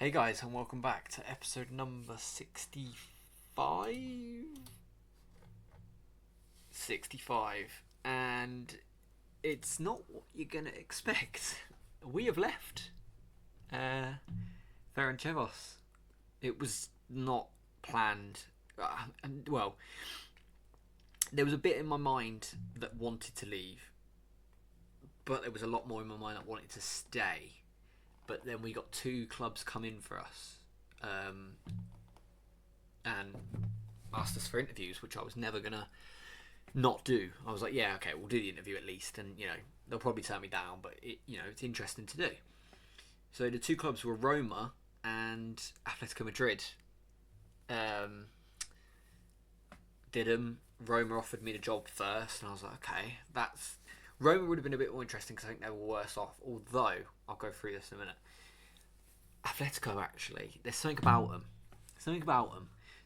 Hey guys, and welcome back to episode number 65? 65. And it's not what you're going to expect. We have left Ferencvaros. It was not planned. Well, there was a bit in my mind that wanted to leave, but there was a lot more in my mind that wanted to stay. But then we got two clubs come in for us and asked us for interviews, which I was never going to not do. I was like, yeah, okay, we'll do the interview at least. And, they'll probably turn me down, but, it's interesting to do. So the two clubs were Roma and Atletico Madrid. Did them. Roma offered me the job first, and I was like, okay, that's... Roma would have been a bit more interesting because I think they were worse off, although I'll go through this in a minute. Atletico, actually, there's something about them.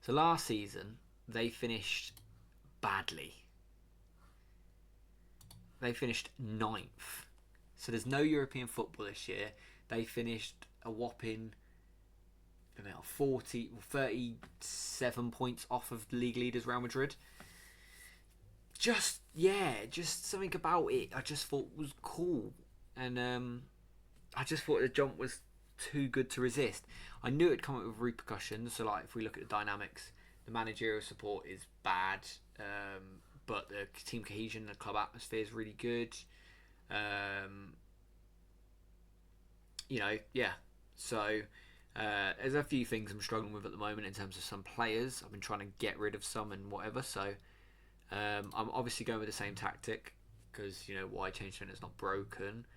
So last season, they finished badly. They finished 9th. So there's no European football this year. They finished a whopping 37 points off of the league leaders Real Madrid. Just something about it I just thought was cool. And I just thought the jump was too good to resist. I knew it'd come up with repercussions. So, like, if we look at the dynamics, the managerial support is bad, but the team cohesion, the club atmosphere is really good. So there's a few things I'm struggling with at the moment in terms of some players. I've been trying to get rid of some and whatever. So I'm obviously going with the same tactic because, why change something that's not broken.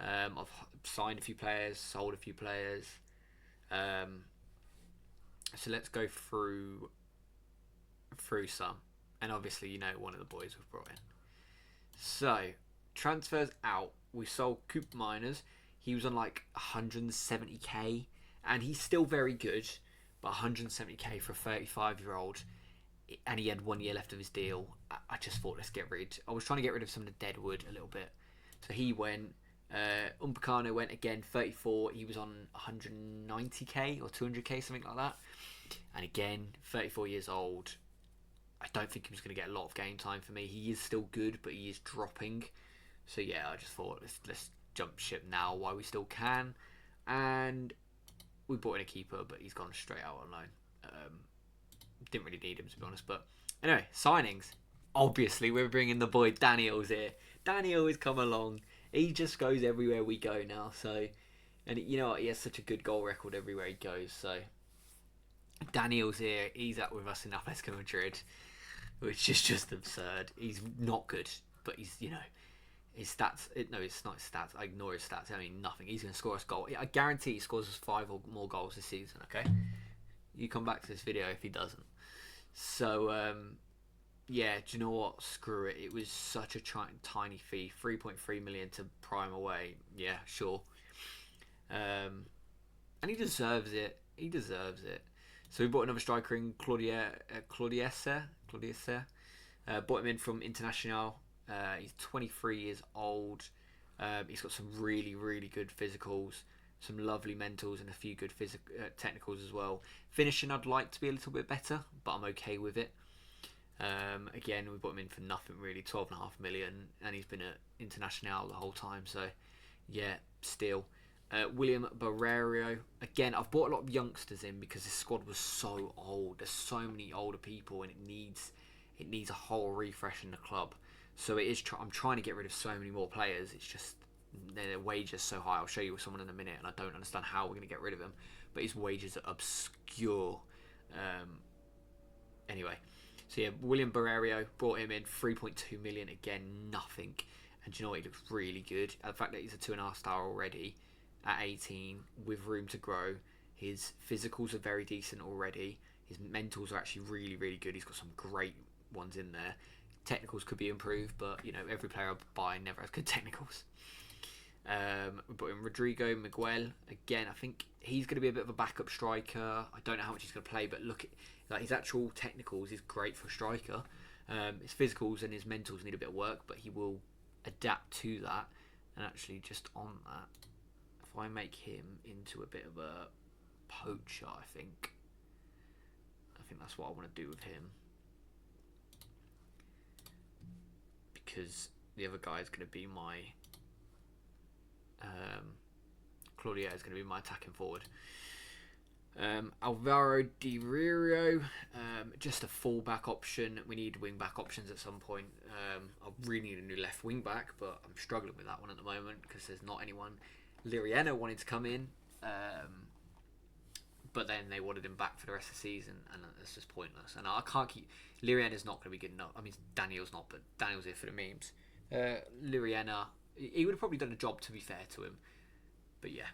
I've signed a few players, sold a few players. So let's go through some. And obviously, one of the boys we've brought in. So, transfers out. We sold Coop Miners. He was on like 170k. And he's still very good. But 170k for a 35-year-old. And he had 1 year left of his deal. I just thought, let's get rid. I was trying to get rid of some of the deadwood a little bit. So he went. Umpacano went again, 34. He was on 190k or 200k, something like that. And again, 34 years old. I don't think he was going to get a lot of game time for me. He is still good, but he is dropping. So yeah, I just thought let's jump ship now while we still can. And we brought in a keeper, but he's gone straight out on loan. Didn't really need him, to be honest. But anyway, signings. Obviously, we're bringing the boy Daniel's here. Daniel has come along. He just goes everywhere we go now. So, and you know what? He has such a good goal record everywhere he goes. So, Daniel's here. He's up with us in Atletico Madrid, which is just absurd. He's not good, but he's, his stats. No, it's not his stats. I ignore his stats. I mean, nothing. He's going to score us a goal. I guarantee he scores us 5 or more goals this season, okay? You come back to this video if he doesn't. So, yeah, do you know what? Screw it. It was such a tiny fee. 3.3 million to prime away. Yeah, sure. And he deserves it. So we bought another striker in Claudiese. Bought him in from International. He's 23 years old. He's got some really, really good physicals, some lovely mentals, and a few good technicals as well. Finishing, I'd like to be a little bit better, but I'm okay with it. Again, we bought him in for nothing really, 12.5 million, and he's been at International the whole time. So, yeah, still. William Barreiro. Again, I've bought a lot of youngsters in because this squad was so old. There's so many older people, and it needs a whole refresh in the club. So it is. I'm trying to get rid of so many more players. It's just their wages so high. I'll show you someone in a minute, and I don't understand how we're going to get rid of him. But his wages are obscure. Anyway. So yeah, William Barreiro, brought him in, 3.2 million, again, nothing. And do you know what, he looks really good. The fact that he's a 2.5 star already at 18, with room to grow. His physicals are very decent already. His mentals are actually really, really good. He's got some great ones in there. Technicals could be improved, but, every player I buy never has good technicals. We brought in Rodrigo Miguel. Again, I think he's going to be a bit of a backup striker. I don't know how much he's going to play, but look at his actual technicals is great for a striker. His physicals and his mentals need a bit of work, but he will adapt to that. And actually, just on that, if I make him into a bit of a poacher, I think. I think that's what I want to do with him. Because the other guy is going to be my... Claudia is going to be my attacking forward. Alvaro Di Rio, just a full-back option. We need wing-back options at some point. I really need a new left wing-back, but I'm struggling with that one at the moment because there's not anyone. Liriano wanted to come in, but then they wanted him back for the rest of the season, and it's just pointless. And I can't keep... Liriana's not going to be good enough. I mean, Daniel's not, but Daniel's here for the memes. Liriana, he would have probably done a job, to be fair to him. But yeah.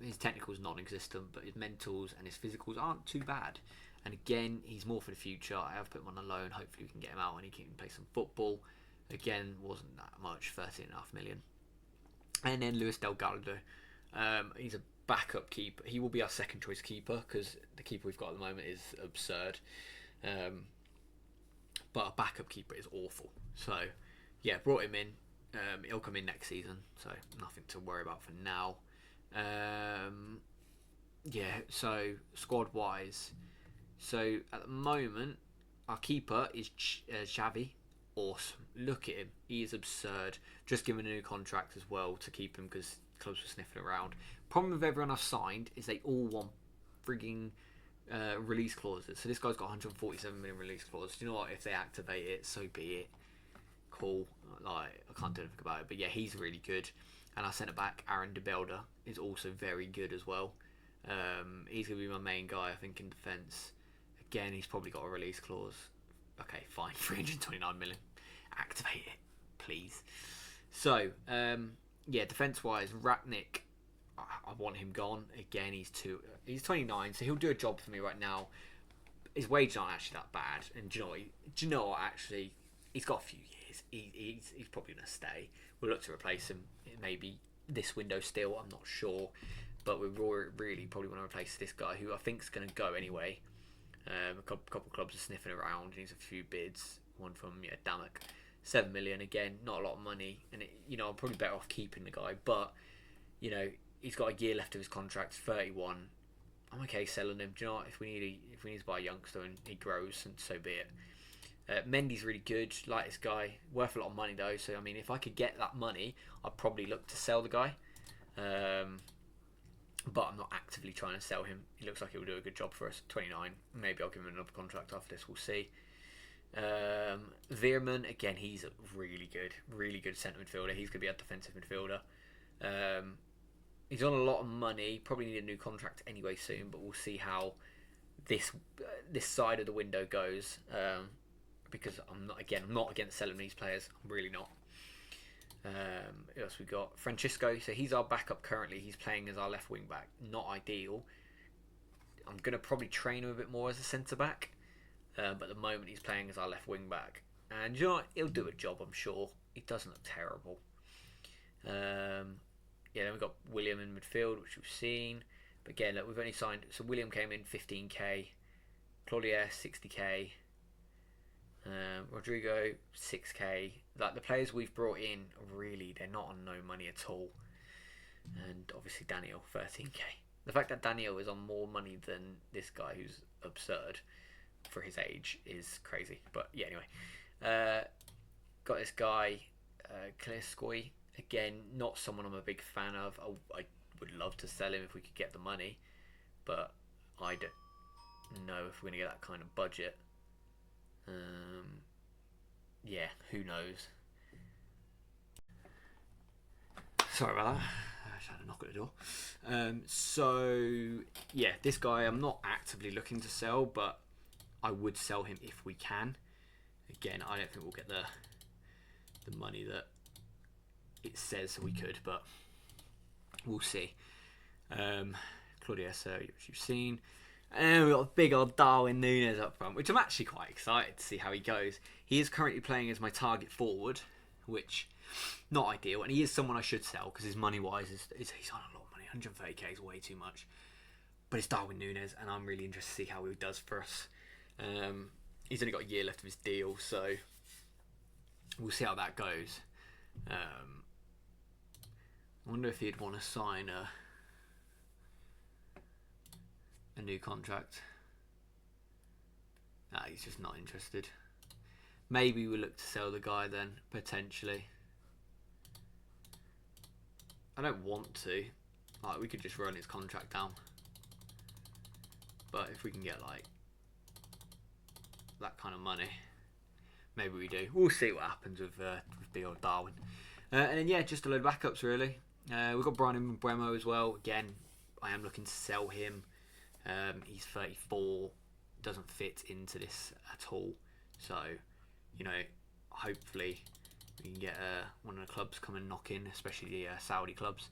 His technical's non-existent, but his mentals and his physicals aren't too bad. And again, he's more for the future. I have put him on a loan. Hopefully we can get him out and he can play some football. Again, wasn't that much, 13.5 million. And then Luis Delgado. He's a backup keeper. He will be our second choice keeper because the keeper we've got at the moment is absurd. But a backup keeper is awful. So, yeah, brought him in. He'll come in next season, so nothing to worry about for now. Yeah, so squad wise, so at the moment our keeper is Xavi. Awesome, look at him, he is absurd. Just given a new contract as well to keep him because clubs were sniffing around. Problem with everyone I've signed is they all want frigging release clauses. So this guy's got 147 million release clause. Do you know what? If they activate it, so be it. Cool. Like, I can't do anything about it, but yeah, he's really good. And our centre back, Aaron De Belder, is also very good as well. He's going to be my main guy, I think, in defence. Again, he's probably got a release clause. Okay, fine, 329 million. Activate it, please. So, yeah, defence-wise, Ratnik, I want him gone. Again, he's 29, so he'll do a job for me right now. His wages aren't actually that bad. And do you know what, actually, he's got a few years. He's probably going to stay. We'll look to replace him maybe this window still, I'm not sure. But we really probably want to replace this guy who I think is going to go anyway. A couple of clubs are sniffing around. He needs a few bids. One from Damak. 7 million, again, not a lot of money. And I'm probably better off keeping the guy. But, he's got a year left of his contract, 31. I'm okay selling him. Do you know what? If we need to buy a youngster and he grows, and so be it. Mendy's really good, like this guy, worth a lot of money though. So I mean, if I could get that money, I'd probably look to sell the guy. But I'm not actively trying to sell him. He looks like he'll do a good job for us. 29, maybe I'll give him another contract after this. We'll see. Veerman, again, he's a really good centre midfielder. He's going to be a defensive midfielder. He's on a lot of money. Probably need a new contract anyway soon. But we'll see how this side of the window goes. Because I'm not against selling these players. I'm really not. Who else we got? Francisco. So he's our backup currently. He's playing as our left wing back. Not ideal. I'm going to probably train him a bit more as a centre back. But at the moment he's playing as our left wing back. And you know what? He'll do a job, I'm sure. He doesn't look terrible. Then we've got William in midfield, which we've seen. But again, look, we've only signed... So William came in 15k. Claudia, 60k. Rodrigo, 6k. Like, the players we've brought in, really, they're not on no money at all. And obviously Daniel, 13k. The fact that Daniel is on more money than this guy, who's absurd for his age, is crazy. But yeah, anyway. Got this guy, Kleskoy. Again, not someone I'm a big fan of. I would love to sell him if we could get the money. But I don't know if we're going to get that kind of budget. Yeah, who knows? Sorry about that. I just had a knock at the door. So yeah, this guy I'm not actively looking to sell, but I would sell him if we can. Again, I don't think we'll get the money that it says we could, but we'll see. Claudia, so which you've seen. And we've got big old Darwin Núñez up front, which I'm actually quite excited to see how he goes. He is currently playing as my target forward, which not ideal. And he is someone I should sell because his money-wise he's on a lot of money. 130k is way too much. But it's Darwin Núñez, and I'm really interested to see how he does for us. He's only got a year left of his deal, so we'll see how that goes. I wonder if he'd want to sign a... a new contract. Nah, he's just not interested. Maybe we'll look to sell the guy then, potentially. I don't want to. Like, we could just run his contract down. But if we can get, like, that kind of money, maybe we do. We'll see what happens with big old Darwin. And then, yeah, just a load of backups, really. We've got Brian Bremo as well. Again, I am looking to sell him. He's 34. Doesn't fit into this at all. So, you know, hopefully we can get one of the clubs come and knock in, especially the Saudi clubs.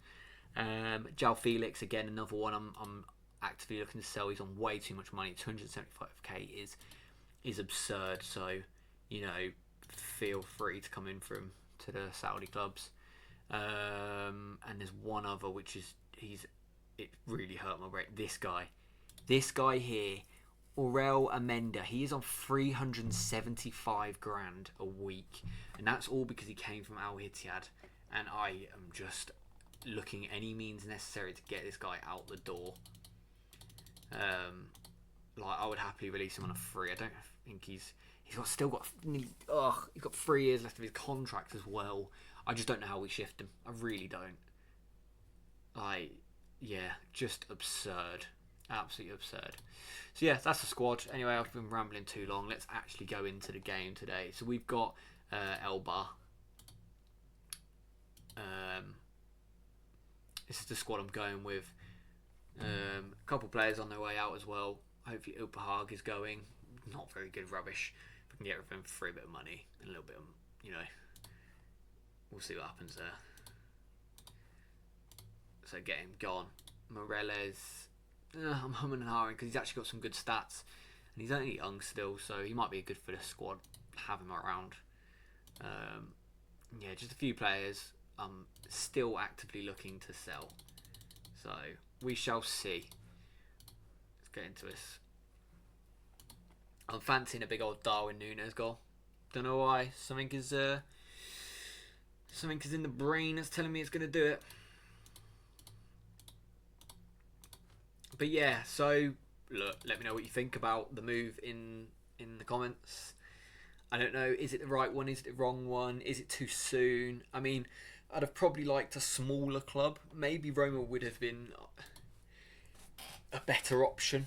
Jao Felix, again, another one I'm actively looking to sell. He's on way too much money. 275k is absurd. So, you know, feel free to come in from to the Saudi clubs. And there's one other which is it really hurt my brain. This guy here, Aurel Amenda, he is on 375 grand a week, and that's all because he came from Al Ittihad, and I am just looking any means necessary to get this guy out the door. Like, I would happily release him on a free. I don't think he's still got 3 years left of his contract as well. I just don't know how we shift him. I really don't. Yeah, just absurd. Absolutely absurd. So yeah, that's the squad. Anyway, I've been rambling too long. Let's actually go into the game today. So we've got Elba. This is the squad I'm going with. A couple players on their way out as well. Hopefully Upahag is going. Not very good, rubbish. If we can get rid of him for a bit of money and a little bit of, you know, we'll see what happens there. So get him gone. Moreles, I'm humming and hawing because he's actually got some good stats, and he's only young still, so he might be good for the squad. Have him around. Yeah, just a few players I'm still actively looking to sell. So we shall see. Let's get into this. I'm fancying a big old Darwin Núñez goal. Don't know why. Something is in the brain that's telling me it's going to do it. But yeah, so look, let me know what you think about the move in the comments. I don't know, is it the right one? Is it the wrong one? Is it too soon? I mean, I'd have probably liked a smaller club. Maybe Roma would have been a better option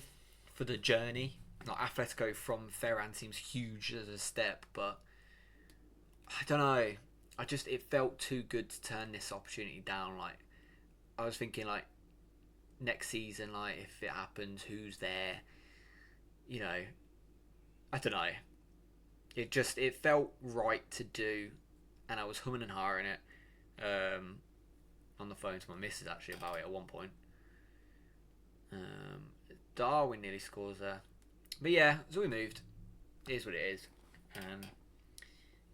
for the journey. Like, Atletico from Ferran seems huge as a step, but I don't know. It felt too good to turn this opportunity down. Like, I was thinking, like, next season, like, if it happens, who's there? You know, I don't know. It felt right to do, and I was humming and hawing it on the phone to my missus actually about it at one point. Darwin nearly scores there, but yeah, so we moved. It is what it is, and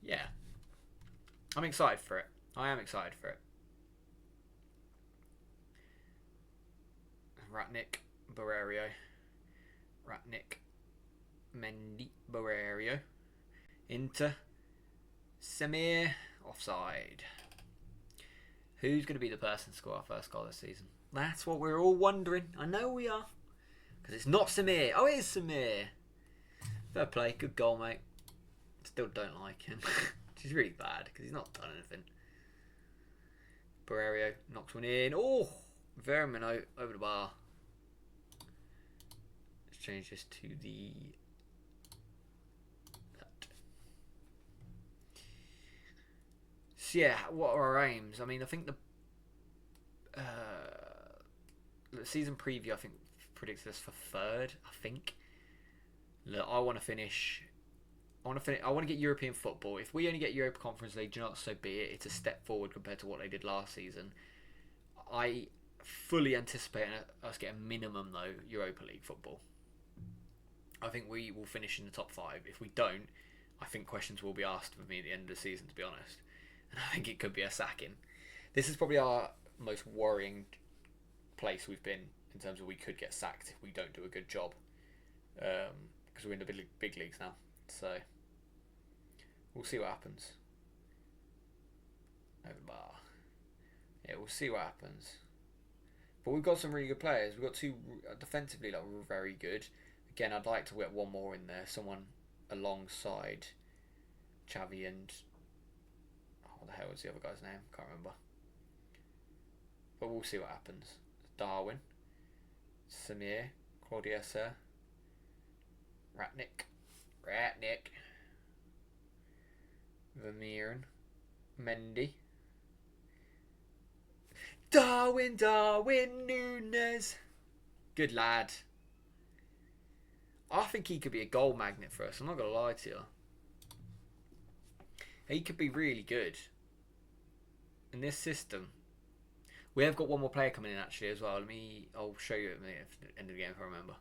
yeah, I'm excited for it. I am excited for it. Ratnik, Barrerio, Mendy, Barrerio, into Samir, offside. Who's going to be the person to score our first goal this season? That's what we're all wondering. I know we are. Because it's not Samir. Oh, it is Samir. Fair play. Good goal, mate. Still don't like him. Which is really bad because he's not done anything. Barrerio knocks one in. Oh, Vermino over the bar. Let's change this to the... So yeah, what are our aims? I mean, I think the season preview, I think, predicts us for third. I think. Look, I want to finish. I want to get European football. If we only get Europa Conference League, do you know what, so be it. It's a step forward compared to what they did last season. I fully anticipate us getting minimum though Europa League football. I think we will finish in the top 5. If we don't, I think questions will be asked of me at the end of the season, to be honest. And I think it could be a sacking. This is probably our most worrying place we've been in terms of we could get sacked if we don't do a good job. Because we're in the big leagues now. So we'll see what happens. Over the bar. Yeah, we'll see what happens. But we've got some really good players. We've got two defensively, like we're very good. Again, I'd like to get one more in there. Someone alongside Xavi and what the hell was the other guy's name? Can't remember. But we'll see what happens. Darwin, Samir, Claudia Sir, Ratnik, Vermeeren, Mendy, Darwin Núñez. Good lad. I think he could be a goal magnet for us. I'm not going to lie to you. He could be really good in this system. We have got one more player coming in actually as well. I'll show you at the end of the game if I remember.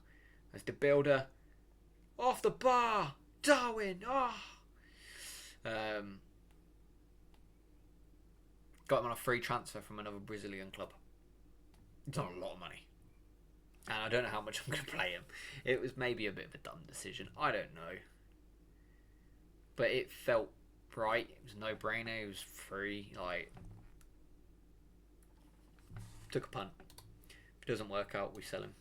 That's the builder. Off the bar. Darwin. Got him on a free transfer from another Brazilian club. It's not a lot of money. And I don't know how much I'm going to play him. It was maybe a bit of a dumb decision. I don't know. But it felt right. It was a no-brainer. It was free. Like, took a punt. If it doesn't work out, we sell him.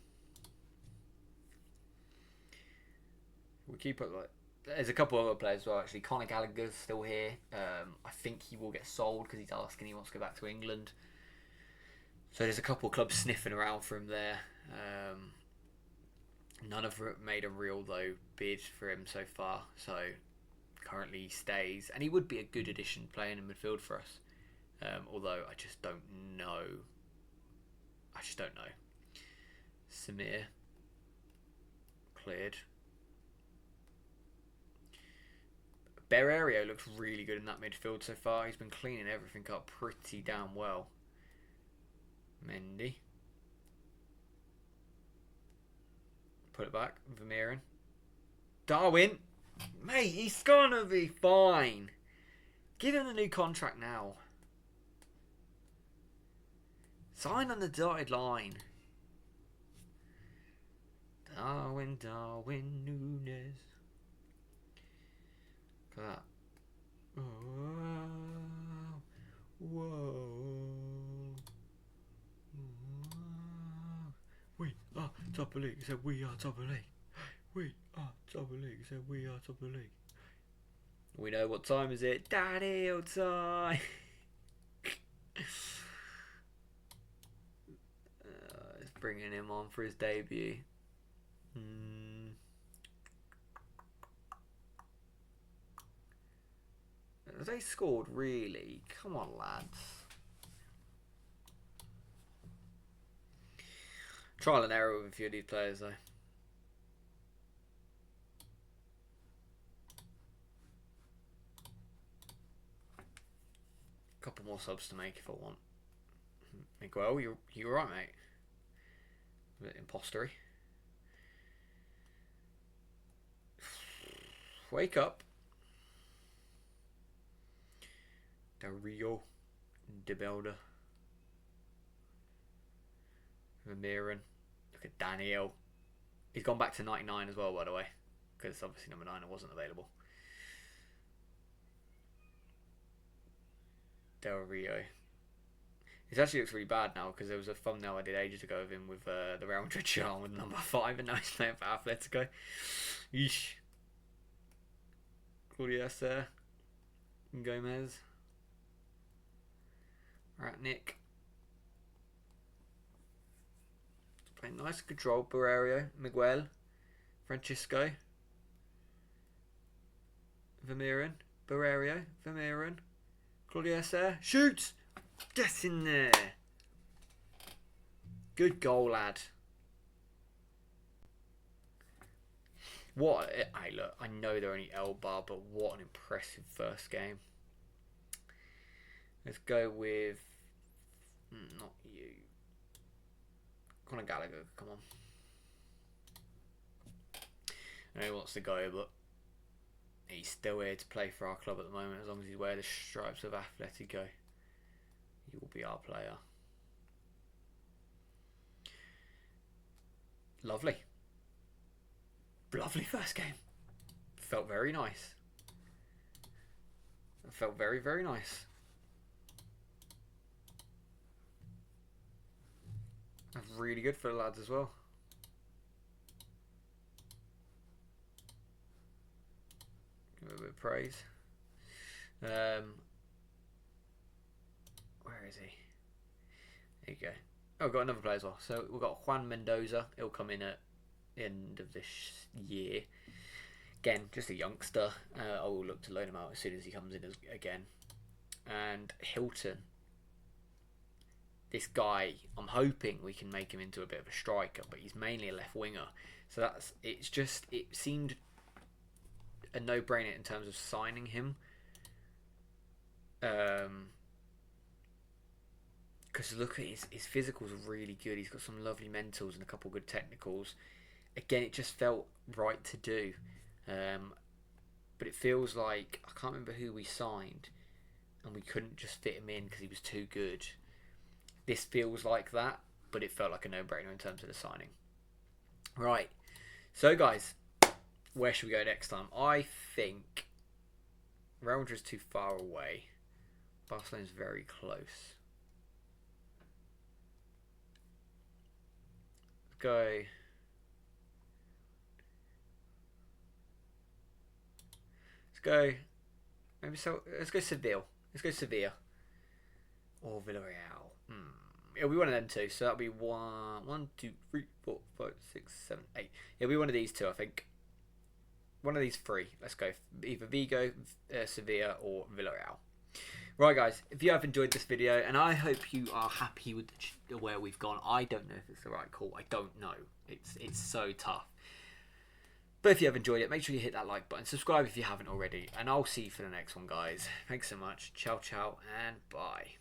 We keep it like. There's a couple of other players as well. Actually, Conor Gallagher's still here. I think he will get sold because he's asking he wants to go back to England. So there's a couple of clubs sniffing around for him there. None have made a real though bid for him so far. So currently he stays, and he would be a good addition playing in midfield for us. Although I just don't know. Samir cleared. Berrerio looks really good in that midfield so far. He's been cleaning everything up pretty damn well. Mendy. Put it back. Vermeeren. Darwin. Mate, he's gonna be fine. Give him the new contract now. Sign on the dotted line. Darwin Núñez. Look at that. Whoa. We are top of the league. He said we are top of the league. We are top of the league. He said we are top of the league. We know what time is it. Daniel time. It's bringing him on for his debut. Have they scored really? Come on, lads. Trial and error with a few of these players, though. Couple more subs to make if I want. Miguel, you're right, mate. A bit impostery. Wake up. Del Rio. De Belder. Vermeeren. Look at Daniel. He's gone back to 99 as well, by the way. Because obviously number 9 wasn't available. Del Rio. It actually looks really bad now because there was a thumbnail I did ages ago of him with the Real Madrid shirt with number 5 and now he's playing for Atletico. Yeesh. Claudia Sir. Gomez. Ratnik. Playing nice control. Berrerio. Miguel. Francisco. Vermeeren. Berrerio. Vermeeren. Claudia Sir. Shoots! Get in there. Good goal, lad. What? Hey, look, I know they're only L bar, but what an impressive first game. Let's go with not you. Conor Gallagher, come on. I know he wants to go, but he's still here to play for our club at the moment. As long as he's wearing the stripes of Atletico, he will be our player. Lovely. Lovely first game. Felt very nice. Felt very, very nice. That's really good for the lads as well. Give him a bit of praise. Where is he? There you go. Oh, we've got another player as well. So we've got Juan Mendoza. He'll come in at end of this year. Again, just a youngster. I will look to loan him out as soon as he comes in again. And Hilton. This guy, I'm hoping we can make him into a bit of a striker, but he's mainly a left winger. So it seemed a no-brainer in terms of signing him. Because look at his physicals are really good. He's got some lovely mentals and a couple good technicals. Again, it just felt right to do. But it feels like, I can't remember who we signed, and we couldn't just fit him in because he was too good. This feels like that, but it felt like a no-brainer in terms of the signing. Right. So, guys, where should we go next time? I think Real Madrid's too far away. Barcelona's very close. Let's go. Let's go Seville. Let's go Sevilla. Or Villarreal. It'll be one of them two. So that'll be 1, 2, 3, 4, 5, 6, 7, 8. It'll be one of these two, I think. One of these three. Let's go. Either Vigo, Sevilla, or Villarreal. Right, guys. If you have enjoyed this video, and I hope you are happy with where we've gone. I don't know if it's the right call. I don't know. It's so tough. But if you have enjoyed it, make sure you hit that like button. Subscribe if you haven't already. And I'll see you for the next one, guys. Thanks so much. Ciao, ciao, and bye.